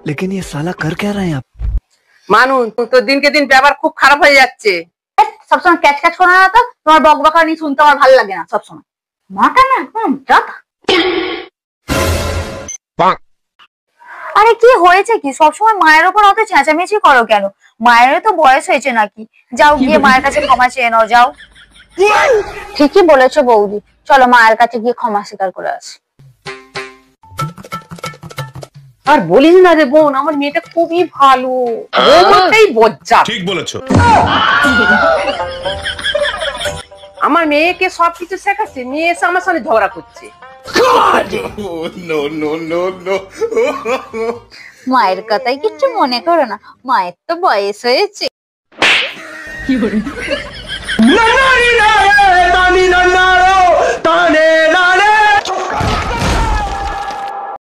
लेकिन ये साला कर क्या रहे हैं आप? মানু তো দিনকে দিন ব্যবহার খুব খারাপ হয়ে যাচ্ছে। সবসময় ক্যাচ ক্যাচ করো না তো, তোমার বকবকানি শুনতে আমার ভালো লাগে না সবসময়। মাটা না একদম জাতা। আরে কি হয়েছে কি, সবসময় মায়ের ওপর অত চেঁচামেচি করো কেন? মায়ের তো বয়স হয়েছে নাকি? যাও গিয়ে মায়ের কাছে ক্ষমা চেয়ে নাও, যাও। ঠিকই বলেছো বৌদি, চলো মায়ের কাছে গিয়ে ক্ষমা স্বীকার করে আসি। আর বলিস না রে বোন, আমার মেয়েটা খুবই ভালো, বউটাই বজ্জা। ঠিক বলেছো। আমার মেয়েকে সবকিছু শেখাচ্ছে, মেয়ে এসে আমার সাথে ঝগড়া করছে। মায়ের কথাই কিচ্ছু মনে করো না, মায়ের তো বয়স হয়েছে। কি